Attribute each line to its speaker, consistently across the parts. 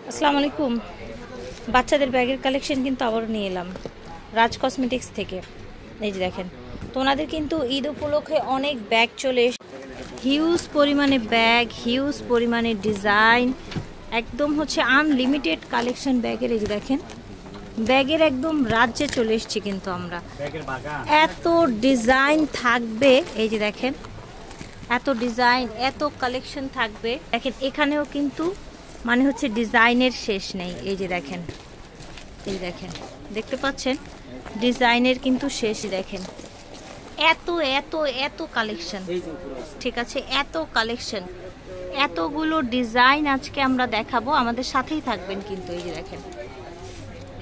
Speaker 1: আসসালামু আলাইকুম। বাচ্চাদের ব্যাগের কালেকশন কিন্তু আবার নিয়ে এলাম রাজ কসমেটিক্স থেকে। এই যে দেখেন, তো ওনাদের কিন্তু ঈদ উপলক্ষে অনেক ব্যাগ চলে হিউজ পরিমাণে ব্যাগ, হিউজ পরিমাণে ডিজাইন, একদম হচ্ছে আনলিমিটেড কালেকশন ব্যাগের। এই যে দেখেন, ব্যাগের একদম রাজ্যে চলে এসেছি কিন্তু আমরা। এত ডিজাইন থাকবে, এই যে দেখেন এত ডিজাইন, এত কালেকশন থাকবে। দেখেন এখানেও কিন্তু মানে হচ্ছে ডিজাইনের শেষ নেই। এই যে দেখেন, এই দেখেন, দেখতে পাচ্ছেন ডিজাইনের কিন্তু শেষ। দেখেন এত এত এত কালেকশন, ঠিক আছে, এত কালেকশন, এতগুলো ডিজাইন আজকে আমরা দেখাবো, আমাদের সাথেই থাকবেন কিন্তু। এই যে দেখেন,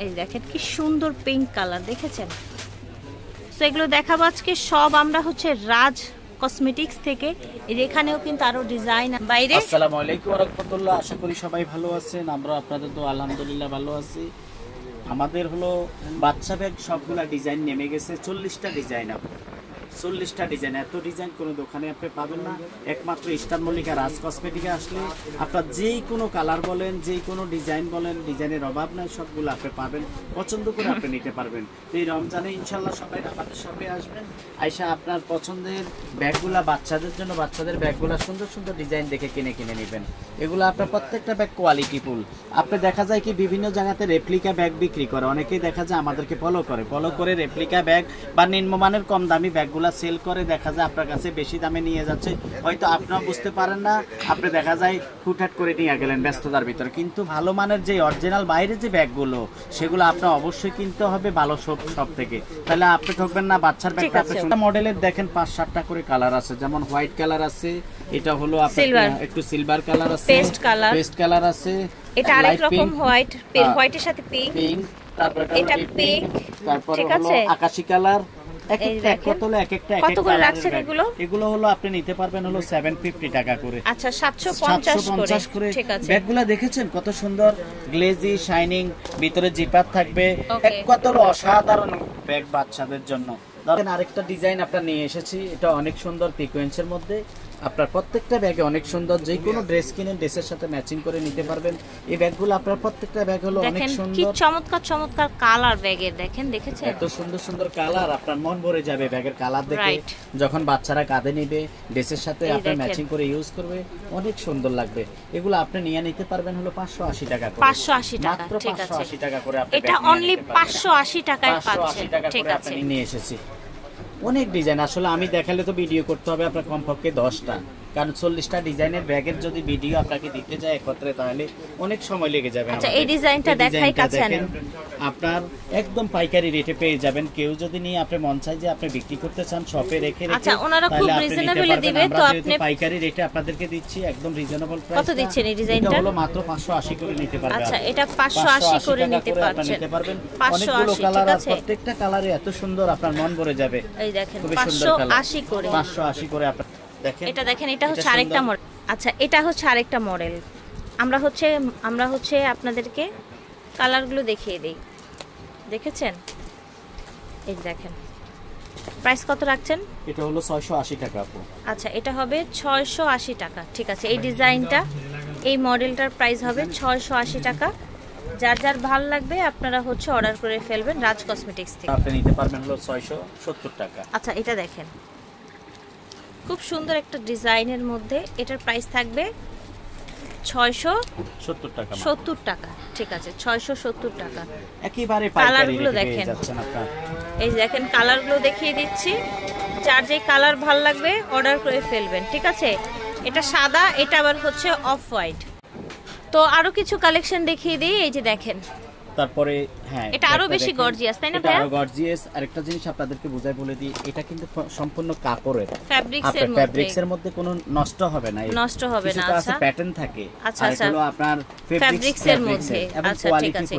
Speaker 1: এই দেখেন কি সুন্দর পিঙ্ক কালার, দেখেছেন? তো এগুলো দেখাবো আজকে সব আমরা হচ্ছে রাজ কসমেটিক্স থেকে। এখানেও কিন্তু আরো ডিজাইন বাইরে।
Speaker 2: আসসালামু আলাইকুম ওয়া রাহমাতুল্লাহ। আশা করি সবাই ভালো আছেন, আমরা আপনাদের তো আলহামদুলিল্লাহ ভালো আছি। আমাদের হলো বাচ্চা ব্যাগ সবগুলা ডিজাইন নেমে গেছে, 40টা ডিজাইন, 40টা ডিজাইন। এত ডিজাইন কোনো দোকানে আপনি পাবেন না। একমাত্র ইস্টার্ন মল্লিকা রাজ কসমেটিকে আসলে আপনার যেই কোনো কালার বলেন, যেই কোনো ডিজাইন বলেন, ডিজাইনের অভাব নাই, সবগুলো আপনি পাবেন, পছন্দ করে আপনি নিতে পারবেন। তো এই রমজানে ইনশাল্লাহ সবাই আমাদের শপে আসবেন, আইসা আপনার পছন্দের ব্যাগগুলা বাচ্চাদের জন্য, বাচ্চাদের ব্যাগগুলা সুন্দর সুন্দর ডিজাইন দেখে কিনে নেবেন। এগুলো আপনার প্রত্যেকটা ব্যাগ কোয়ালিটিফুল। আপনি দেখা যায় কি বিভিন্ন জায়গাতে রেপ্লিকা ব্যাগ বিক্রি করে, অনেকেই দেখা যায় আমাদেরকে ফলো করে রেপ্লিকা ব্যাগ বা নিম্নমানের কম দামি ব্যাগগুলা সেল করে, দেখা যায় আপনার কাছে বেশি দামে নিয়ে যাচ্ছে, হয়তো আপনারা বুঝতে পারেন না, আপনি দেখা যায় হুটহাট করে নিয়ে গেলেন ব্যস্ততার ভিতরে। কিন্তু ভালো মানের যে অরিজিনাল বাইরে যে ব্যাগগুলো, সেগুলো আপনার অবশ্যই কিনতে হবে ভালো সব থেকে, তাহলে আপনি ঠকবেন না। বাচ্চার ব্যাগটা মডেলের দেখেন 5-7টা করে কালার আছে, যেমন হোয়াইট কালার আছে, এটা হলো আপনার একটু সিলভার কালার আছে, পেস্ট কালার আছে,
Speaker 1: এটা আরেক রকম হোয়াইট, হোয়াইটের সাথে পিঙ্ক, তারপর এটা পিঙ্ক,
Speaker 2: তারপর হলো আকাশী কালার। এগুলো হলো আপনি নিতে পারবেন হলো 750 টাকা করে।
Speaker 1: আচ্ছা, 750 করে। ঠিক আছে,
Speaker 2: ব্যাগগুলো দেখেছেন কত সুন্দর, গ্লেজি শাইনিং, ভিতরে জিপার থাকবে, কত অসাধারণ ব্যাগ বাচ্চাদের জন্য। ধরেন আরেকটা ডিজাইন আপনার নিয়ে এসেছি, এটা অনেক সুন্দর সিকোয়েন্সের মধ্যে। আপনার প্রত্যেকটা ব্যাগে অনেক সুন্দর, যে কোনো ড্রেস কিনে ড্রেসের সাথে ম্যাচিং করে নিতে পারবেন। এই ব্যাগগুলো আপনার প্রত্যেকটা ব্যাগ হলো অনেক সুন্দর,
Speaker 1: কি চমৎকার চমৎকার কালার ব্যাগের। দেখেন, দেখেছেন
Speaker 2: এত সুন্দর সুন্দর কালার, আপনার মন ভরে যাবে ব্যাগের কালার দেখে। যখন বাচ্চারা কাঁধে নেবে, ড্রেসের সাথে আপনার ম্যাচিং করে ইউজ করবে, অনেক সুন্দর লাগবে। এগুলো আপনি নিয়ে নিতে পারবেন হলো 580 টাকা করে,
Speaker 1: 580 টাকা,
Speaker 2: মাত্র 580 টাকা করে। আপনি
Speaker 1: এটা অনলি 580 টাকায় পাচ্ছেন।
Speaker 2: ঠিক আছে, আমি নিয়ে এসেছি অনেক ডিজাইন। আসলে আমি দেখালে তো ভিডিও করতে হবে আপনার কমপক্ষে 10টা, কারণ 40টা ডিজাইনের ব্যাগের যদি ভিডিও আপনাকে দিতে যায় একত্রে, তাহলে অনেক সময় লেগে যাবে।
Speaker 1: আচ্ছা, এই ডিজাইনটা দেখাই কাছেন,
Speaker 2: আপনার একদম পাইকারি রেটে পেয়ে যাবেন। কেউ যদি নিয়ে আপনি মন চাই যে আপনি বিক্রি করতে চান শপে রেখে,
Speaker 1: আচ্ছা ওনারা খুব রিজনেবল দিবে, তো আপনি
Speaker 2: পাইকারি রেটে আপনাদেরকে দিচ্ছি, একদম রিজনেবল প্রাইস।
Speaker 1: কত দিচ্ছেন এই ডিজাইনটা?
Speaker 2: এটা হলো মাত্র 580 করে নিতে পারবেন।
Speaker 1: আচ্ছা, এটা 580 করে নিতে পারবেন।
Speaker 2: অনেকগুলো কালার আছে, প্রত্যেকটা কালারে এত সুন্দর, আপনার মন ভরে যাবে।
Speaker 1: এই দেখেন 580 করে,
Speaker 2: 580 করে আপনার দেখেন।
Speaker 1: এটা দেখেন, এটা হচ্ছে আরেকটা মডেল। আচ্ছা, এটা হচ্ছে আরেকটা মডেল। আমরা হচ্ছে আপনাদেরকে কালারগুলো দেখিয়ে দেই, দেখেছেন? এই দেখেন, প্রাইস কত রাখছেন?
Speaker 2: এটা হলো 680 টাকা আপু।
Speaker 1: আচ্ছা, এটা হবে 680 টাকা। ঠিক আছে, এই ডিজাইনটা, এই মডেলটার প্রাইস হবে 680 টাকা। যার যার ভালো লাগবে আপনারা হচ্ছে অর্ডার করে ফেলবেন রাজ কসমেটিক্স থেকে।
Speaker 2: আপনি নিতে পারবেন হলো 670 টাকা।
Speaker 1: আচ্ছা, এটা দেখেন খুব সুন্দর একটা ডিজাইনের মধ্যে, এটার প্রাইস থাকবে 670 টাকা। 70 টাকা, ঠিক আছে, 670 টাকা।
Speaker 2: একেবারে
Speaker 1: কালারগুলো দেখেন, এই দেখেন কালারগুলো দেখিয়ে দিচ্ছি, যার যে কালার ভালো লাগবে অর্ডার করে ফেলবেন। ঠিক আছে, এটা সাদা, এটা আবার হচ্ছে অফ হোয়াইট। তো আরো কিছু কালেকশন দেখিয়ে দিই। এই যে দেখেন,
Speaker 2: তারপরে হ্যাঁ,
Speaker 1: এটা আরো বেশি গর্জিয়াস, তাই না ভাইয়া?
Speaker 2: এটা গর্জিয়াস। আরেকটা জিনিস আপনাদেরকে বুঝাই বলে দিই, এটা কিন্তু সম্পূর্ণ কাপড়ের,
Speaker 1: ফ্যাব্রিক্সের
Speaker 2: মধ্যে কোনো নষ্ট হবে না,
Speaker 1: নষ্ট হবে না।
Speaker 2: আচ্ছা, প্যাটার্ন থাকে।
Speaker 1: আচ্ছা,
Speaker 2: আর এগুলো আপনার
Speaker 1: ফ্যাব্রিক্সের মধ্যে,
Speaker 2: আচ্ছা ঠিক আছে,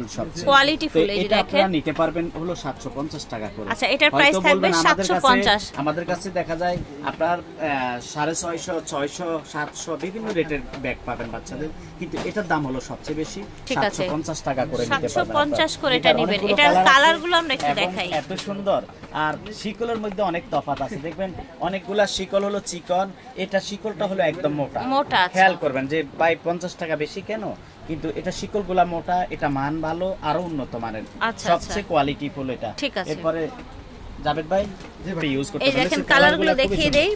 Speaker 1: কোয়ালিটিফুল। এই যে দেখেন,
Speaker 2: আপনি নিতে পারবেন হলো 750 টাকা করে।
Speaker 1: আচ্ছা, এটার প্রাইস থাকবে 750।
Speaker 2: আমাদের কাছে দেখা যায় আপনার 650, 600, 700 বিভিন্ন রেটের ব্যাগ পাবেন বাচ্চাদের, কিন্তু এটার দাম হলো সবচেয়ে বেশি, 750 টাকা করে নিতে পারবেন। যাবেন
Speaker 1: 50 করে এটা নেবেন। এটার কালারগুলো আমরা একটু দেখাই।
Speaker 2: এত সুন্দর। আর শিকলের মধ্যে অনেক তফাৎ আছে, দেখবেন অনেকগুলা শিকল হলো চিকন, এটা শিকলটা হলো একদম মোটা
Speaker 1: মোটা।
Speaker 2: খেয়াল করবেন যে ভাই 50 টাকা বেশি কেন, কিন্তু এটা শিকলগুলা মোটা, এটা মান ভালো, আরো উন্নত মানের, সবচেয়ে কোয়ালিটি ফুল এটা। এরপরে জাবেদ ভাই ইউজ করতে পারেন।
Speaker 1: দেখেন কালারগুলো দেখিয়ে দেই।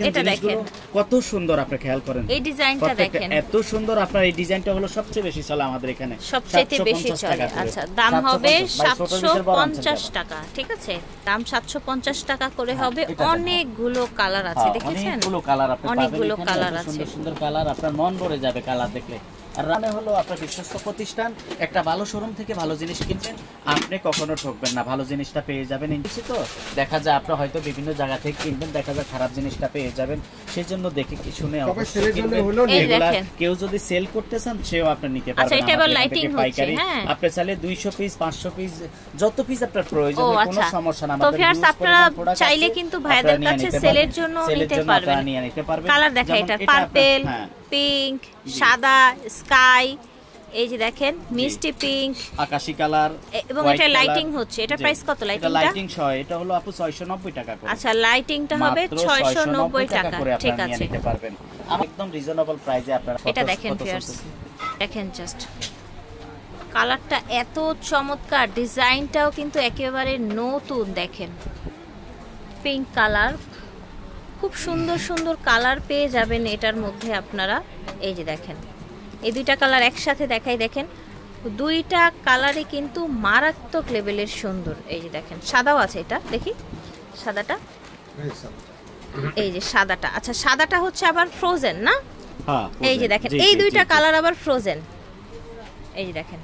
Speaker 2: এটা দেখেন কত সুন্দর, আপনি খেয়াল করেন
Speaker 1: এই ডিজাইনটা দেখেন
Speaker 2: এত সুন্দর। আপনার এই ডিজাইনটা হলো সবচেয়ে বেশি চলে আমাদের এখানে,
Speaker 1: সবচেয়ে বেশি চলে। আচ্ছা, দাম হবে 750 টাকা, ঠিক আছে? দাম 750 টাকা করে হবে। অনেকগুলো কালার আছে, দেখেছেন?
Speaker 2: অনেকগুলো কালার আপনি পাবেন,
Speaker 1: অনেকগুলো কালার আছে,
Speaker 2: সুন্দর সুন্দর কালার, আপনার মন ভরে যাবে কালার দেখলে। আর রানে হলো আপনার বিশ্বস্ত প্রতিষ্ঠান, একটা ভালো শোরুম থেকে ভালো জিনিস কিনবেন, আপনি কখনো ঠকবেন না, ভালো জিনিসটা পেয়ে যাবেন। ইনছি তো দেখা যায় আপনারা হয়তো বিভিন্ন জায়গা থেকে কিনবেন, দেখা যায় খারাপ জিনিসটা পেয়ে যাবেন, সেই জন্য দেখে কি শুনে অবশ্যই কিনবেন। কেউ যদি সেল করতে চান সেও আপনি নিতে পারবেন।
Speaker 1: আচ্ছা, এটা আবার লাইটিং হচ্ছে, হ্যাঁ,
Speaker 2: আপনি চাইলে 200 পিস 500 পিস যত পিস আপনার প্রয়োজন হয় কোনো সমস্যা না।
Speaker 1: তো ফিয়ার্স আপনারা চাইলে কিন্তু ভাইদের কাছে সেলের জন্য নিতে পারবেন। কালার দেখা, এটা পার্পল, পিঙ্ক, সাদা, স্কাই, এই যে দেখেন মিষ্টি পিঙ্ক,
Speaker 2: আকাশী কালার,
Speaker 1: এবং এটা লাইটিং হচ্ছে। এটা প্রাইস কত লাইটিংটা?
Speaker 2: লাইটিং এটা হলো আপু 690 টাকা করে।
Speaker 1: আচ্ছা, লাইটিংটা হবে 690 টাকা, ঠিক আছে,
Speaker 2: নিতে পারবেন একদম রিজনেবল প্রাইসে আপনারা।
Speaker 1: এটা দেখেন ফিয়ার্স, দেখেন জাস্ট কালারটা এত চমৎকার, ডিজাইনটাও কিন্তু একেবারে নতুন। দেখেন পিঙ্ক কালার, খুব সুন্দর সুন্দর কালার পেয়ে যাবেন এটার মধ্যে আপনারা। এই যে দেখেন এই দুইটা কালার একসাথে দেখাই, দেখেন দুইটা কালারই কিন্তু মারাত্মক লেভেলের সুন্দর। এই যে দেখেন সাদাও আছে, এটা দেখি সাদাটা, এই যে সাদাটা। আচ্ছা, সাদাটা হচ্ছে আবার ফ্রোজেন না? এই যে দেখেন এই দুইটা কালার আবার ফ্রোজেন। এই যে দেখেন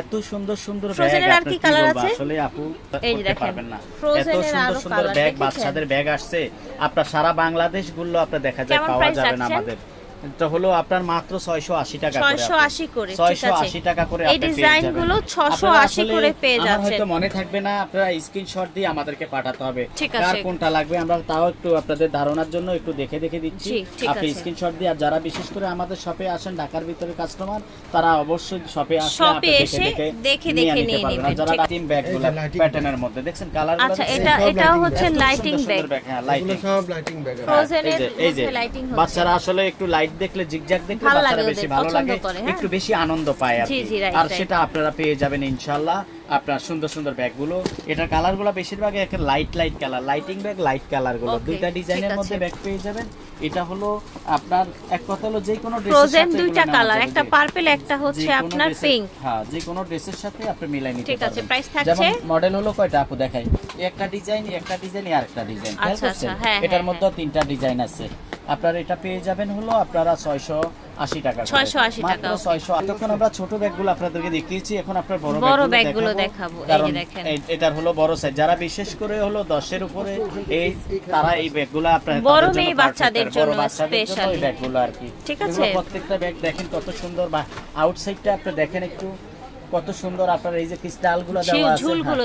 Speaker 2: এত সুন্দর সুন্দর ব্যাগ,
Speaker 1: ফ্রোজেনের আর কি কালার আছে
Speaker 2: আসলে আপু
Speaker 1: এই যে দেখেন
Speaker 2: পারবেন না। এত সুন্দর সুন্দর ব্যাগ, বাচ্চাদের ব্যাগ আসছে আপনার সারা বাংলাদেশ গুলো আপনার দেখা যায় পাওয়া যাবে না আমাদের। এটা হলো আপনার মাত্র 680 টাকা করে,
Speaker 1: 680 করে, ঠিক আছে,
Speaker 2: 680 টাকা করে
Speaker 1: এই ডিজাইনগুলো 680 করে পেয়ে যাচ্ছেন।
Speaker 2: হয়তো মনে থাকবে না, আপনারা স্ক্রিনশট দিয়ে আমাদেরকে পাঠাতে হবে
Speaker 1: ঠিক
Speaker 2: কার
Speaker 1: আছে,
Speaker 2: কোনটা লাগবে। আমরা তাও একটু আপনাদের ধারণার জন্য একটু দেখে দেখে দিচ্ছি, আপনি স্ক্রিনশট দিয়ে। আর যারা বিশেষ করে আমাদের শপে আসেন ঢাকার ভিতরে কাস্টমার, তারা অবশ্যই শপে আসে, আপনি দেখে দেখে নিয়ে নেবেন। যারা লাইটিং ব্যাগগুলো প্যাটার্নের মধ্যে দেখছেন কালারগুলো,
Speaker 1: আচ্ছা এটাও হচ্ছে লাইটিং ব্যাগ,
Speaker 2: হ্যাঁ লাইটিং,
Speaker 1: সব লাইটিং ব্যাগ, ফ্রোজেনের মধ্যে লাইটিং হচ্ছে।
Speaker 2: বাচ্চারা আসলে একটু লাইট দেখলে, জিগজ্যাগ দেখলে বাচ্চারা বেশি ভালো লাগে, একটু বেশি আনন্দ পায় আর কি। আর সেটা আপনারা পেয়ে যাবেন ইনশাআল্লাহ আপনার সুন্দর সুন্দর ব্যাগগুলো। এটার কালারগুলো বেশিরভাগ একটা light colour, lighting bag, light কালারগুলো দুইটা ডিজাইনের মধ্যে ব্যাগ পেয়ে যাবেন। এটা হলো আপনার এক কথা হলো যে কোনো ড্রেসের সাথে,
Speaker 1: দুইটা কালার, একটা পার্পল, একটা হচ্ছে আপনার পিঙ্ক,
Speaker 2: হ্যাঁ যে কোনো ড্রেসের সাথে আপনি মিলাই নিতে পারবেন।
Speaker 1: ঠিক আছে, প্রাইস থাকছে,
Speaker 2: যেমন মডেল হলো কয়টা আপু দেখাই, একটা ডিজাইন আর একটা ডিজাইন,
Speaker 1: আচ্ছা
Speaker 2: এটার মধ্যে তিনটা ডিজাইন আছে। আপনারা এটা পেয়ে যাবেন হলো আপনারা 680 টাকা,
Speaker 1: 680 টাকা,
Speaker 2: 680। তখন আমরা ছোট ব্যাগগুলো আপনাদেরকে দেখিয়েছি, এখন আপনার বড় ব্যাগগুলো দেখাবো। এই যে দেখেন এটার হলো বড় সাইজ, যারা বিশেষ করে হলো 10 এর উপরে এই তারা এই ব্যাগগুলো আপনাদের
Speaker 1: বড় মেয়ে বাচ্চাদের জন্য স্পেশাল
Speaker 2: এই ব্যাগগুলো আর কি,
Speaker 1: ঠিক আছে।
Speaker 2: প্রত্যেকটা ব্যাগ দেখেন কত সুন্দর, বা আউটসাইডটা আপনি দেখেন একটু কত সুন্দর। আপনার এই যে ক্রিস্টালগুলো দেওয়া আছে, ঝুলগুলো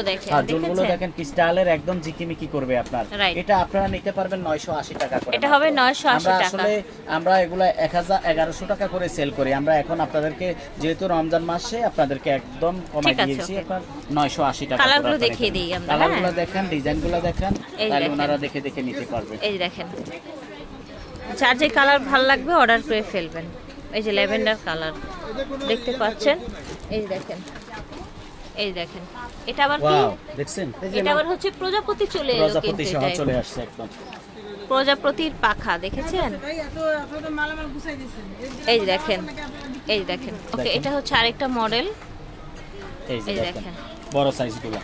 Speaker 2: দেখেন ক্রিস্টালের একদম ঝিকিমিকি করবে আপনার। এটা আপনারা নিতে পারবেন 980 টাকা করে,
Speaker 1: এটা হবে 980 টাকা।
Speaker 2: আসলে আমরা এগুলা 1100 টাকা করে সেল করি। আমরা এখন আপনাদেরকে যেহেতু রমজান মাসে আপনাদেরকে একদম কমাই দিয়েছি, আপনার 980 টাকা।
Speaker 1: কালারগুলো দেখিয়ে দিই আমরা,
Speaker 2: কালারগুলো দেখেন, ডিজাইনগুলো দেখেন, তাহলে ওনারা দেখে দেখে নিতে পারবে।
Speaker 1: এই দেখেন যার যে কালার ভালো লাগবে অর্ডার করে ফেলবেন। এই যে ল্যাভেন্ডার কালার দেখতে পাচ্ছেন, এই দেখেন, এই দেখেন এটা আবার কি
Speaker 2: দেখছেন,
Speaker 1: এটা আবার হচ্ছে প্রজাপতি চলে এলো, কিন্তু এটা
Speaker 2: চলে আসছে একদম
Speaker 1: প্রজাপতির পাখা, দেখেছেন? এই দেখেন, এই দেখেন, ওকে এটা হচ্ছে আরেকটা মডেল। এই দেখেন
Speaker 2: বড় সাইজগুলো,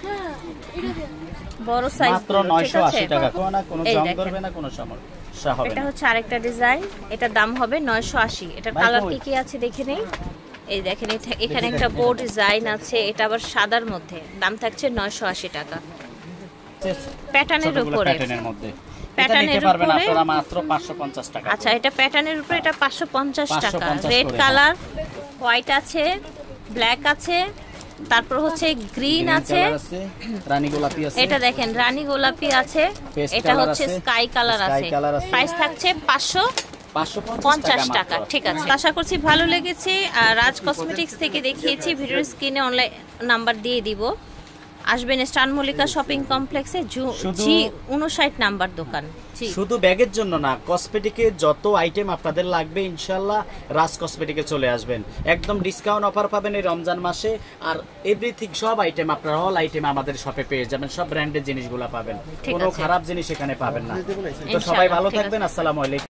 Speaker 1: বড় সাইজ
Speaker 2: মাত্র 980 টাকা, কোনো জং করবে না, কোনো সমস্যা হবে না।
Speaker 1: এটা হচ্ছে আরেকটা ডিজাইন, এটার দাম হবে 980। এটার কালার কি আছে দেখে নেই। এই দেখেন এখানে একটা বোর্ড ডিজাইন আছে, এটা আবার সাদার মধ্যে, দাম থাকছে 980 টাকা। প্যাটার্নের উপরে, প্যাটার্নের উপরে
Speaker 2: আপনারা মাত্র 550 টাকা।
Speaker 1: আচ্ছা এটা প্যাটার্নের উপরে, এটা 550 টাকা। রেড কালার, হোয়াইট আছে, ব্ল্যাক আছে, তারপর হচ্ছে গ্রিন আছে,
Speaker 2: রানী গোলাপি আছে,
Speaker 1: এটা দেখেন রানী গোলাপি আছে, এটা হচ্ছে স্কাই কালার আছে। প্রাইস থাকছে 550
Speaker 2: 550
Speaker 1: টাকা। ঠিক আছে, আশা করছি ভালো লেগেছে। আর রাজ কসমেটিক্স থেকে দেখিয়েছি, ভিডিওর স্ক্রিনে অনলাইন নাম্বার দিয়ে দিব। আসবেন স্টান মল্লিকা শপিং কমপ্লেক্সে, G59 নাম্বার দোকান।
Speaker 2: শুধু ব্যাগের জন্য না, কসমেটিকে যত আইটেম আপনাদের লাগবে ইনশাআল্লাহ রাজ কসমেটিকে চলে আসবেন। একদম ডিসকাউন্ট অফার পাবেন এই রমজান মাসে। আর এভরিথিং সব আইটেম আপনারা অল আইটেম আমাদের শপে পেয়ে যাবেন, সব ব্র্যান্ডের জিনিসগুলো পাবেন, কোনো খারাপ জিনিস এখানে পাবেন না। তো সবাই ভালো থাকবেন, আসসালামু আলাইকুম।